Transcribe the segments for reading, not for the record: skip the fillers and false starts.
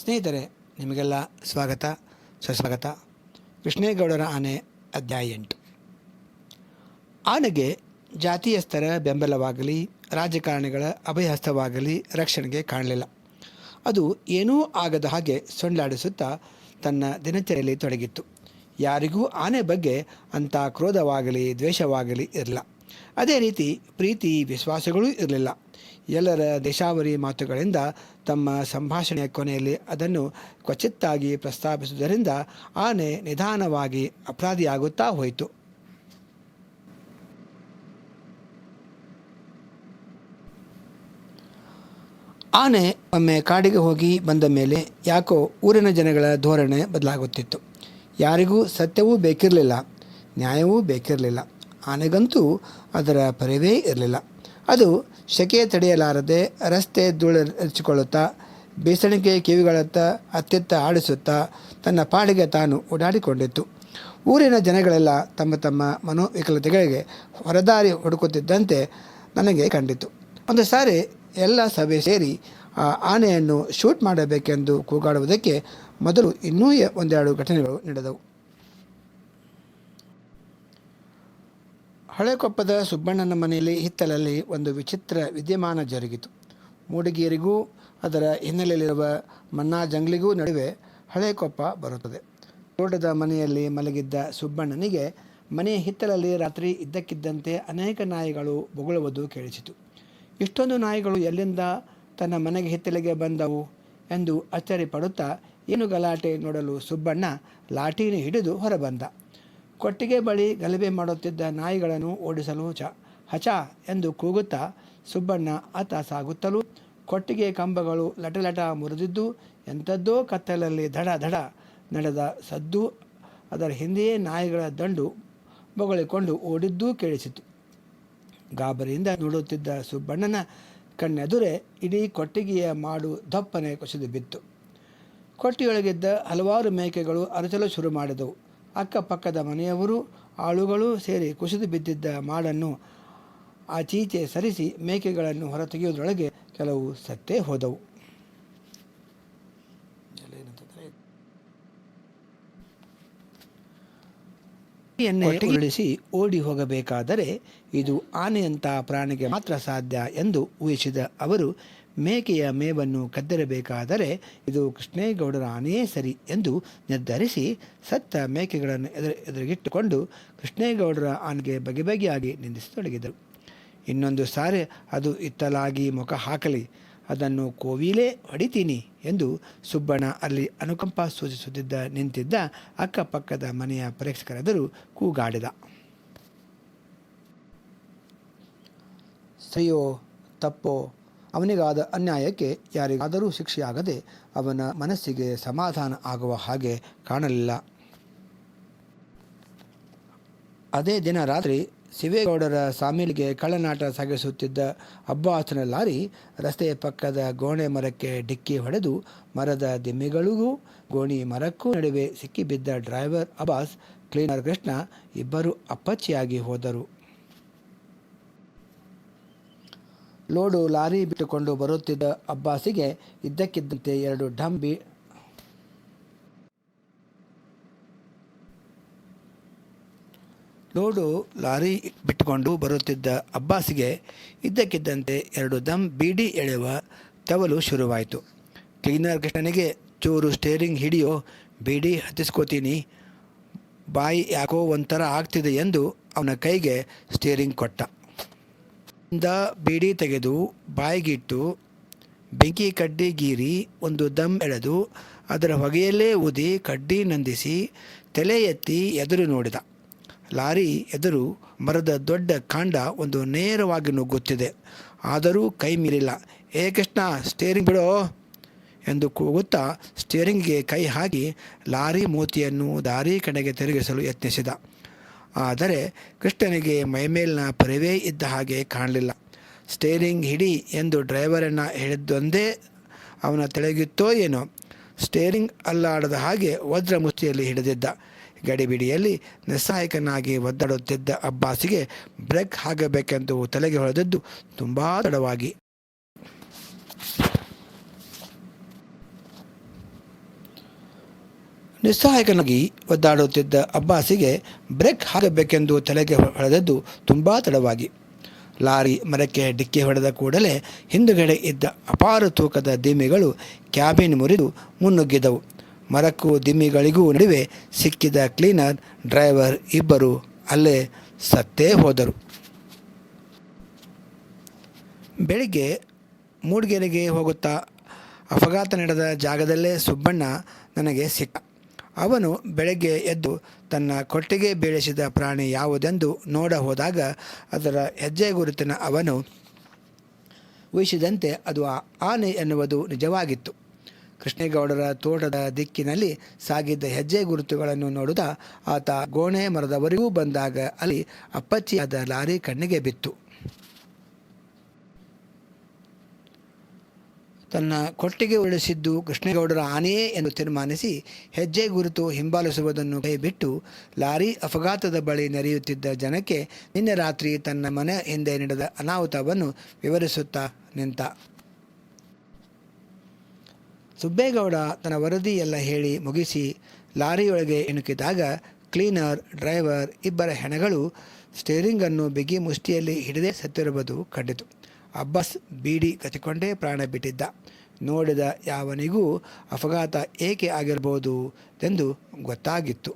ಸ್ನೇಹಿತರೆ, ನಿಮಗೆಲ್ಲ ಸ್ವಾಗತ ಸುಸ್ವಾಗತ. ಕೃಷ್ಣೇಗೌಡರ ಆನೆ ಅಧ್ಯಾಯ 8. ಆನೆಗೆ ಜಾತಿಯಸ್ಥರ ಬೆಂಬಲವಾಗಲಿ ರಾಜಕಾರಣಿಗಳ ಅಭಯಹಸ್ತವಾಗಲಿ ರಕ್ಷಣೆಗೆ ಕಾಣಲಿಲ್ಲ. ಅದು ಏನೂ ಆಗದ ಹಾಗೆ ಸೊಂಡ್ಲಾಡಿಸುತ್ತಾ ತನ್ನ ದಿನಚರಿಯಲ್ಲಿ ತೊಡಗಿತ್ತು. ಯಾರಿಗೂ ಆನೆ ಬಗ್ಗೆ ಅಂಥ ಕ್ರೋಧವಾಗಲಿ ದ್ವೇಷವಾಗಲಿ ಇರಲಿಲ್ಲ. ಅದೇ ರೀತಿ ಪ್ರೀತಿ ವಿಶ್ವಾಸಗಳೂ ಇರಲಿಲ್ಲ. ಎಲ್ಲರ ದೇಶಾವರಿ ಮಾತುಗಳಿಂದ ತಮ್ಮ ಸಂಭಾಷಣೆಯ ಕೊನೆಯಲ್ಲಿ ಅದನ್ನು ಕ್ವಚಿತ್ತಾಗಿ ಪ್ರಸ್ತಾಪಿಸುವುದರಿಂದ ಆನೆ ನಿಧಾನವಾಗಿ ಅಪರಾಧಿಯಾಗುತ್ತಾ ಹೋಯಿತು. ಆನೆ ಒಮ್ಮೆ ಕಾಡಿಗೆ ಹೋಗಿ ಬಂದ ಮೇಲೆ ಯಾಕೋ ಊರಿನ ಜನಗಳ ಧೋರಣೆ ಬದಲಾಗುತ್ತಿತ್ತು. ಯಾರಿಗೂ ಸತ್ಯವೂ ಬೇಕಿರಲಿಲ್ಲ, ನ್ಯಾಯವೂ ಬೇಕಿರಲಿಲ್ಲ. ಆನೆಗಂತೂ ಅದರ ಪರಿವೇ ಇರಲಿಲ್ಲ. ಅದು ಶೆಕೆ ತಡೆಯಲಾರದೆ ರಸ್ತೆ ಧೂಳೆರಚಿಕೊಳ್ಳುತ್ತಾ ಬೇಸಣಿಗೆ ಕಿವಿಗಳತ್ತ ಅತ್ತಿತ್ತ ಆಡಿಸುತ್ತಾ ತನ್ನ ಪಾಡಿಗೆ ತಾನು ಓಡಾಡಿಕೊಂಡಿತ್ತು. ಊರಿನ ಜನಗಳೆಲ್ಲ ತಮ್ಮ ತಮ್ಮ ಮನೋವಿಕಲತೆಗಳಿಗೆ ಹೊರದಾರಿ ಹುಡುಕುತ್ತಿದ್ದಂತೆ ನನಗೆ ಕಂಡಿತು. ಒಂದು ಸಾರಿ ಎಲ್ಲ ಸಭೆ ಸೇರಿ ಆ ಆನೆಯನ್ನು ಶೂಟ್ ಮಾಡಬೇಕೆಂದು ಕೂಗಾಡುವುದಕ್ಕೆ ಮೊದಲು ಇನ್ನೂ ಒಂದೆರಡು ಘಟನೆಗಳು ನಡೆದವು. ಹಳೆಕೊಪ್ಪದ ಸುಬ್ಬಣ್ಣನ ಮನೆಯಲ್ಲಿ ಹಿತ್ತಲಲ್ಲಿ ಒಂದು ವಿಚಿತ್ರ ವಿದ್ಯಮಾನ ಜರುಗಿತು. ಮೂಡಿಗೇರಿಗೂ ಅದರ ಹಿನ್ನೆಲೆಯಲ್ಲಿರುವ ಮನ್ನಾ ಜಂಗ್ಲಿಗೂ ನಡುವೆ ಹಳೆಕೊಪ್ಪ ಬರುತ್ತದೆ. ತೋಟದ ಮನೆಯಲ್ಲಿ ಮಲಗಿದ್ದ ಸುಬ್ಬಣ್ಣನಿಗೆ ಮನೆಯ ಹಿತ್ತಲಲ್ಲಿ ರಾತ್ರಿ ಇದ್ದಕ್ಕಿದ್ದಂತೆ ಅನೇಕ ನಾಯಿಗಳು ಬೊಗಳುವುದು ಕೇಳಿಸಿತು. ಇಷ್ಟೊಂದು ನಾಯಿಗಳು ಎಲ್ಲಿಂದ ತನ್ನ ಮನೆಗೆ ಹಿತ್ತಲಿಗೆ ಬಂದವು ಎಂದು ಅಚ್ಚರಿ ಪಡುತ್ತಾ ಏನು ಗಲಾಟೆ ನೋಡಲು ಸುಬ್ಬಣ್ಣ ಲಾಠಿನ ಹಿಡಿದು ಹೊರಬಂದ. ಕೊಟ್ಟಿಗೆ ಬಳಿ ಗಲಭೆ ಮಾಡುತ್ತಿದ್ದ ನಾಯಿಗಳನ್ನು ಓಡಿಸಲು ಹಚ ಎಂದು ಕೂಗುತ್ತಾ ಸುಬ್ಬಣ್ಣ ಆತ ಸಾಗುತ್ತಲೂ ಕೊಟ್ಟಿಗೆ ಕಂಬಗಳು ಲಟಲಟ ಮುರಿದಿದ್ದು, ಎಂಥದ್ದೋ ಕತ್ತಲಲ್ಲಿ ಧಡ ಧಡ ನಡೆದ ಸದ್ದು, ಅದರ ಹಿಂದೆಯೇ ನಾಯಿಗಳ ದಂಡು ಬೊಗಳಿಕೊಂಡು ಓಡಿದ್ದೂ ಕೇಳಿಸಿತು. ಗಾಬರಿಯಿಂದ ನೋಡುತ್ತಿದ್ದ ಸುಬ್ಬಣ್ಣನ ಕಣ್ಣೆದುರೇ ಇಡೀ ಕೊಟ್ಟಿಗೆಯ ಮಾಡು ದಪ್ಪನೆ ಕುಸಿದು ಬಿತ್ತು. ಕೊಟ್ಟಿಯೊಳಗಿದ್ದ ಹಲವಾರು ಮೇಕೆಗಳು ಅರಚಲು ಶುರು ಮಾಡಿದವು. ಅಕ್ಕಪಕ್ಕದ ಮನೆಯವರು ಆಳುಗಳು ಸೇರಿ ಕುಸಿದು ಬಿದ್ದಿದ್ದ ಮಾಡನ್ನು ಆಚೀಚೆ ಸರಿಸಿ ಮೇಕೆಗಳನ್ನು ಹೊರತೆಗೆಯುವುದರೊಳಗೆ ಕೆಲವು ಸತ್ತೇ ಹೋದವು. ಉರುಳಿಸಿ ಓಡಿ ಹೋಗಬೇಕಾದರೆ ಇದು ಆನೆಯಂಥ ಪ್ರಾಣಿಗೆ ಮಾತ್ರ ಸಾಧ್ಯ ಎಂದು ಊಹಿಸಿದ ಅವರು ಮೇಕೆಯ ಮೇವನ್ನು ಕದ್ದಿರಬೇಕಾದರೆ ಇದು ಕೃಷ್ಣೇಗೌಡರ ಆನೆಯೇ ಸರಿ ಎಂದು ನಿರ್ಧರಿಸಿ ಸತ್ತ ಮೇಕೆಗಳನ್ನು ಎದುರಿಗಿಟ್ಟುಕೊಂಡು ಕೃಷ್ಣೇಗೌಡರ ಆನೆಗೆ ಬಗೆ ಬಗೆಯಾಗಿ ನಿಂದಿಸತೊಡಗಿದರು. ಇನ್ನೊಂದು ಸಾರಿ ಅದು ಇತ್ತಲಾಗಿ ಮುಖ ಹಾಕಲಿ, ಅದನ್ನು ಕೋವಿಲೇ ಹೊಡಿತೀನಿ ಎಂದು ಸುಬ್ಬಣ್ಣ ಅಲ್ಲಿ ಅನುಕಂಪ ಸೂಚಿಸುತ್ತಿದ್ದ ನಿಂತಿದ್ದ ಅಕ್ಕಪಕ್ಕದ ಮನೆಯ ಪ್ರೇಕ್ಷಕರೆದುರು ಕೂಗಾಡಿದ. ಸರಿಯೋ ತಪ್ಪೋ, ಅವನಿಗಾದ ಅನ್ಯಾಯಕ್ಕೆ ಯಾರಿಗಾದರೂ ಶಿಕ್ಷೆಯಾಗದೆ ಅವನ ಮನಸ್ಸಿಗೆ ಸಮಾಧಾನ ಆಗುವ ಹಾಗೆ ಕಾಣಲಿಲ್ಲ. ಅದೇ ದಿನ ರಾತ್ರಿ ಶಿವೇಗೌಡರ ಸಾಮಿಲಿಗೆ ಕಳ್ಳನಾಟ ಸಾಗಿಸುತ್ತಿದ್ದ ಅಬ್ಬಾಸನ ಲಾರಿ ರಸ್ತೆಯ ಪಕ್ಕದ ಗೋಣೆ ಮರಕ್ಕೆ ಡಿಕ್ಕಿ ಹೊಡೆದು ಮರದ ದಿಮ್ಮಿಗಳಿಗೂ ಗೋಣಿ ಮರಕ್ಕೂ ನಡುವೆ ಸಿಕ್ಕಿಬಿದ್ದ ಡ್ರೈವರ್ ಅಬ್ಬಾಸ್, ಕ್ಲೀನರ್ ಕೃಷ್ಣ ಇಬ್ಬರು ಅಪ್ಪಚ್ಚಿಯಾಗಿ ಹೋದರು. ಲೋಡು ಲಾರಿ ಬಿಟ್ಟುಕೊಂಡು ಬರುತ್ತಿದ್ದ ಅಬ್ಬಾಸಿಗೆ ಇದ್ದಕ್ಕಿದ್ದಂತೆ ಎರಡು ದಮ್ ಬೀಡಿ ಎಳೆಯುವ ತವಲು ಶುರುವಾಯಿತು. ಕ್ಲೀನರ್ ಕೃಷ್ಣನಿಗೆ ಚೂರು ಸ್ಟೇರಿಂಗ್ ಹಿಡಿಯೋ, ಬೀಡಿ ಹತ್ತಿಸ್ಕೋತೀನಿ, ಬಾಯಿ ಯಾಕೋ ಒಂಥರ ಆಗ್ತಿದೆ ಎಂದು ಅವನ ಕೈಗೆ ಸ್ಟೇರಿಂಗ್ ಕೊಟ್ಟ. ಬೀಡಿ ತೆಗೆದು ಬಾಯಿಗಿಟ್ಟು ಬೆಂಕಿ ಕಡ್ಡಿ ಗೀರಿ ಒಂದು ದಮ್ ಎಳೆದು ಅದರ ಹೊಗೆಯಲ್ಲೇ ಊದಿ ಕಡ್ಡಿ ನಂದಿಸಿ ತಲೆ ಎತ್ತಿ ಎದುರು ನೋಡಿದ. ಲಾರಿ ಎದುರು ಮರದ ದೊಡ್ಡ ಕಾಂಡ ಒಂದು ನೇರವಾಗಿ ನುಗ್ಗುತ್ತಿದೆ. ಆದರೂ ಕೈ ಮೀರಿಲ್ಲ. ಏ ಕೃಷ್ಣ, ಸ್ಟೇರಿಂಗ್ ಬಿಡೋ ಎಂದು ಕೂಗುತ್ತಾ ಸ್ಟೇರಿಂಗ್ಗೆ ಕೈ ಹಾಕಿ ಲಾರಿ ಮೂತಿಯನ್ನು ದಾರಿ ಕಡೆಗೆ ತಿರುಗಿಸಲು ಯತ್ನಿಸಿದ. ಆದರೆ ಕೃಷ್ಣನಿಗೆ ಮೈಮೇಲಿನ ಪರಿವೇ ಇದ್ದ ಹಾಗೆ ಕಾಣಲಿಲ್ಲ. ಸ್ಟೇರಿಂಗ್ ಹಿಡಿ ಎಂದು ಡ್ರೈವರನ್ನು ಹೇಳಿದ್ದೊಂದೇ ಅವನ ತೆಳಗಿತ್ತೋ ಏನೋ. ಸ್ಟೇರಿಂಗ್ ಅಲ್ಲಾಡದ ಹಾಗೆ ವಜ್ರ ಮುಷ್ಟಿಯಲ್ಲಿ ಹಿಡಿದಿದ್ದ. ಗಡಿಬಿಡಿಯಲ್ಲಿ ನಿಸ್ಸಹಾಯಕನಾಗಿ ಒದ್ದಾಡುತ್ತಿದ್ದ ಅಬ್ಬಾಸಿಗೆ ಬ್ರೇಕ್ ಹಾಕಬೇಕೆಂದು ತಲೆಗೆ ಹೊಳೆದದ್ದು ತುಂಬ ತಡವಾಗಿ. ನಿಸ್ಸಹಾಯಕನಾಗಿ ಒದ್ದಾಡುತ್ತಿದ್ದ ಅಬ್ಬಾಸಿಗೆ ಬ್ರೇಕ್ ಹಾಕಬೇಕೆಂದು ತಲೆಗೆ ಹೊಳೆದದ್ದು ತುಂಬ ತಡವಾಗಿ. ಲಾರಿ ಮರಕ್ಕೆ ಡಿಕ್ಕಿ ಹೊಡೆದ ಕೂಡಲೇ ಹಿಂದುಗಡೆ ಇದ್ದ ಅಪಾರ ತೂಕದ ದಿಮ್ಮಿಗಳು ಕ್ಯಾಬಿನ್ ಮುರಿದು ಮುನ್ನುಗ್ಗಿದವು. ಮರಕ್ಕೂ ದಿಮ್ಮಿಗಳಿಗೂ ನಡುವೆ ಸಿಕ್ಕಿದ ಕ್ಲೀನರ್, ಡ್ರೈವರ್ ಇಬ್ಬರು ಅಲ್ಲೇ ಸತ್ತೇ ಹೋದರು. ಬೆಳಿಗ್ಗೆ ಮೂಡಿಗೆರೆಗೆ ಹೋಗುತ್ತಾ ಅಪಘಾತ ನಡೆದ ಜಾಗದಲ್ಲೇ ಸುಬ್ಬಣ್ಣ ನನಗೆ ಸಿಕ್ಕ. ಅವನು ಬೆಳಗ್ಗೆ ಎದ್ದು ತನ್ನ ಕೊಟ್ಟಿಗೆ ಬೀಳಿಸಿದ ಪ್ರಾಣಿ ಯಾವುದೆಂದು ನೋಡ ಹೋದಾಗ ಅದರ ಹೆಜ್ಜೆ ಗುರುತಿನ ಅವನು ಊಹಿಸಿದಂತೆ ಅದು ಆನೆ ಎನ್ನುವುದು ನಿಜವಾಗಿತ್ತು. ಕೃಷ್ಣೇಗೌಡರ ತೋಟದ ದಿಕ್ಕಿನಲ್ಲಿ ಸಾಗಿದ್ದ ಹೆಜ್ಜೆ ಗುರುತುಗಳನ್ನು ನೋಡುತ್ತಾ ಆತ ಗೋಣೆ ಮರದವರೆಗೂ ಬಂದಾಗ ಅಲ್ಲಿ ಅಪ್ಪಚ್ಚಿಯಾದ ಲಾರಿ ಕಣ್ಣಿಗೆ ಬಿತ್ತು. ತನ್ನ ಕೊಟ್ಟಿಗೆ ಉರುಳಿಸಿದ್ದು ಕೃಷ್ಣೇಗೌಡರ ಆನೆಯೇ ಎಂದು ತೀರ್ಮಾನಿಸಿ ಹೆಜ್ಜೆ ಗುರುತು ಹಿಂಬಾಲಿಸುವುದನ್ನು ಕೈಬಿಟ್ಟು ಲಾರಿ ಅಪಘಾತದ ಬಳಿ ನೆರೆಯುತ್ತಿದ್ದ ಜನಕ್ಕೆ ನಿನ್ನೆ ರಾತ್ರಿ ತನ್ನ ಮನೆ ಹಿಂದೆ ನಡೆದ ಅನಾಹುತವನ್ನು ವಿವರಿಸುತ್ತಾ ನಿಂತ. ಸುಬ್ಬೇಗೌಡ ತನ್ನ ವರದಿ ಎಲ್ಲ ಹೇಳಿ ಮುಗಿಸಿ ಲಾರಿಯೊಳಗೆ ಇಣುಕಿದಾಗ ಕ್ಲೀನರ್, ಡ್ರೈವರ್ ಇಬ್ಬರ ಹೆಣಗಳು ಸ್ಟೇರಿಂಗನ್ನು ಬಿಗಿ ಮುಷ್ಟಿಯಲ್ಲಿ ಹಿಡಿದೇ ಸತ್ತಿರುವುದು ಕಂಡಿತು. ಅಬ್ಬಾಸ್ ಬೀಡಿ ಕಚ್ಚಿಕೊಂಡೇ ಪ್ರಾಣ ಬಿಟ್ಟಿದ್ದ. ನೋಡಿದ ಯಾವನಿಗೂ ಅಪಘಾತ ಏಕೆ ಆಗಿರಬಹುದು ಎಂದು ಗೊತ್ತಾಗಿತ್ತು.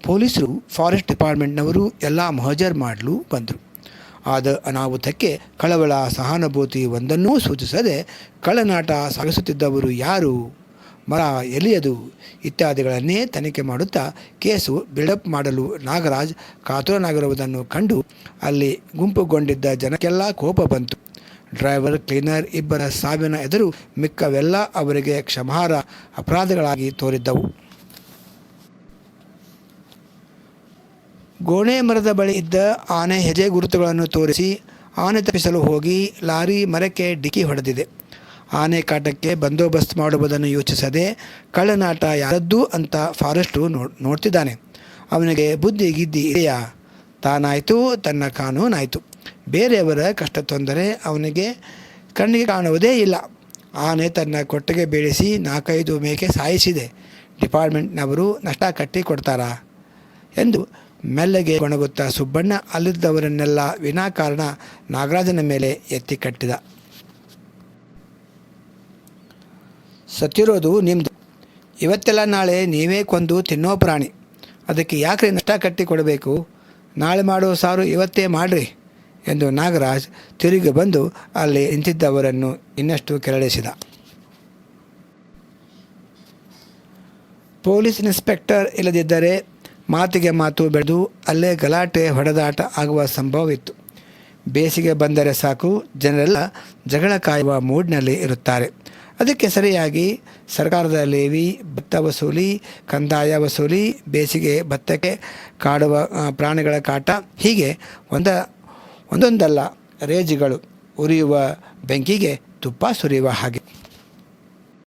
ಪೊಲೀಸರು, ಫಾರೆಸ್ಟ್ ಡಿಪಾರ್ಟ್ಮೆಂಟ್ನವರು ಎಲ್ಲ ಮಹಜರ್ ಮಾಡಲು ಬಂದರು. ಆದ ಅನಾಹುತಕ್ಕೆ ಕಳವಳ, ಸಹಾನುಭೂತಿ ಒಂದನ್ನೂ ಸೂಚಿಸದೆ ಕಳ್ಳನಾಟ ಸಾಗಿಸುತ್ತಿದ್ದವರು ಯಾರು, ಮರ ಎಲಿಯದು ಇತ್ಯಾದಿಗಳನ್ನೇ ತನಿಖೆ ಮಾಡುತ್ತಾ ಕೇಸು ಬಿಲ್ಡಪ್ ಮಾಡಲು ನಾಗರಾಜ್ ಕಾತುರನಾಗಿರುವುದನ್ನು ಕಂಡು ಅಲ್ಲಿ ಗುಂಪುಗೊಂಡಿದ್ದ ಜನಕ್ಕೆಲ್ಲ ಕೋಪ ಬಂತು. ಡ್ರೈವರ್, ಕ್ಲೀನರ್ ಇಬ್ಬರ ಸಾವಿನ ಎದುರು ಮಿಕ್ಕವೆಲ್ಲ ಅವರಿಗೆ ಕ್ಷಮಾರ್ಹ ಅಪರಾಧಗಳಾಗಿ ತೋರಿದ್ದವು. ಗೋಣೆ ಮರದ ಬಳಿ ಇದ್ದ ಆನೆ ಹೆಜ್ಜೆ ಗುರುತುಗಳನ್ನು ತೋರಿಸಿ ಆನೆ ತಪ್ಪಿಸಲು ಹೋಗಿ ಲಾರಿ ಮರಕ್ಕೆ ಡಿಕ್ಕಿ ಹೊಡೆದಿದೆ. ಆನೆ ಕಾಟಕ್ಕೆ ಬಂದೋಬಸ್ತ್ ಮಾಡುವುದನ್ನು ಯೋಚಿಸದೆ ಕಳ್ಳನಾಟ ಯಾರದ್ದು ಅಂತ ಫಾರೆಸ್ಟು ನೋಡ್ತಿದ್ದಾನೆ. ಅವನಿಗೆ ಬುದ್ಧಿ ಗಿದ್ದಿ ಇದೆಯಾ? ತಾನಾಯಿತು, ತನ್ನ ಕಾನೂನಾಯಿತು. ಬೇರೆಯವರ ಕಷ್ಟ ತೊಂದರೆ ಅವನಿಗೆ ಕಣ್ಣಿಗೆ ಕಾಣುವುದೇ ಇಲ್ಲ. ಆನೆ ತನ್ನ ಕೊಟ್ಟಿಗೆ ಬೀಳಿಸಿ 4-5 ಮೇಕೆ ಸಾಯಿಸಿದೆ. ಡಿಪಾರ್ಟ್ಮೆಂಟ್ನವರು ನಷ್ಟ ಕಟ್ಟಿ ಕೊಡ್ತಾರಾ ಎಂದು ಮೆಲ್ಲಗೆ ಗೊಣಗುತ್ತಾ ಸುಬ್ಬಣ್ಣ ಅಲ್ಲಿದ್ದವರನ್ನೆಲ್ಲ ವಿನಾಕಾರಣ ನಾಗರಾಜನ ಮೇಲೆ ಎತ್ತಿ ಕಟ್ಟಿದ. ಸತ್ತಿರೋದು ನಿಮ್ಮದು. ಇವತ್ತೆಲ್ಲ ನಾಳೆ ನೀವೇ ಕೊಂದು ತಿನ್ನೋ ಪ್ರಾಣಿ. ಅದಕ್ಕೆ ಯಾಕ್ರಿ ನಷ್ಟ ಕಟ್ಟಿ ಕೊಡಬೇಕು? ನಾಳೆ ಮಾಡೋ ಸಾರು ಇವತ್ತೇ ಮಾಡಿರಿ ಎಂದು ನಾಗರಾಜ್ ತಿರುಗಿ ಬಂದು ಅಲ್ಲಿ ನಿಂತಿದ್ದವರನ್ನು ಇನ್ನಷ್ಟು ಕೆರಳಿಸಿದ. ಪೊಲೀಸ್ ಇನ್ಸ್ಪೆಕ್ಟರ್ ಇಲ್ಲದಿದ್ದರೆ ಮಾತಿಗೆ ಮಾತು ಬೆಳೆದು ಅಲ್ಲೇ ಗಲಾಟೆ, ಹೊಡೆದಾಟ ಆಗುವ ಸಂಭವವಿತ್ತು. ಬೇಸಿಗೆ ಬಂದರೆ ಸಾಕು, ಜನರೆಲ್ಲ ಜಗಳ ಕಾಯುವ ಮೂಡ್ನಲ್ಲಿ ಇರುತ್ತಾರೆ. ಅದಕ್ಕೆ ಸರಿಯಾಗಿ ಸರ್ಕಾರದ ಲೇವಿ, ಭತ್ತ ವಸೂಲಿ, ಕಂದಾಯ ವಸೂಲಿ, ಬೇಸಿಗೆ ಭತ್ತಕ್ಕೆ ಕಾಡುವ ಪ್ರಾಣಿಗಳ ಕಾಟ, ಹೀಗೆ ಒಂದೊಂದಲ್ಲ ರೇಜಿಗಳು. ಉರಿಯುವ ಬೆಂಕಿಗೆ ತುಪ್ಪ ಸುರಿಯುವ ಹಾಗೆ.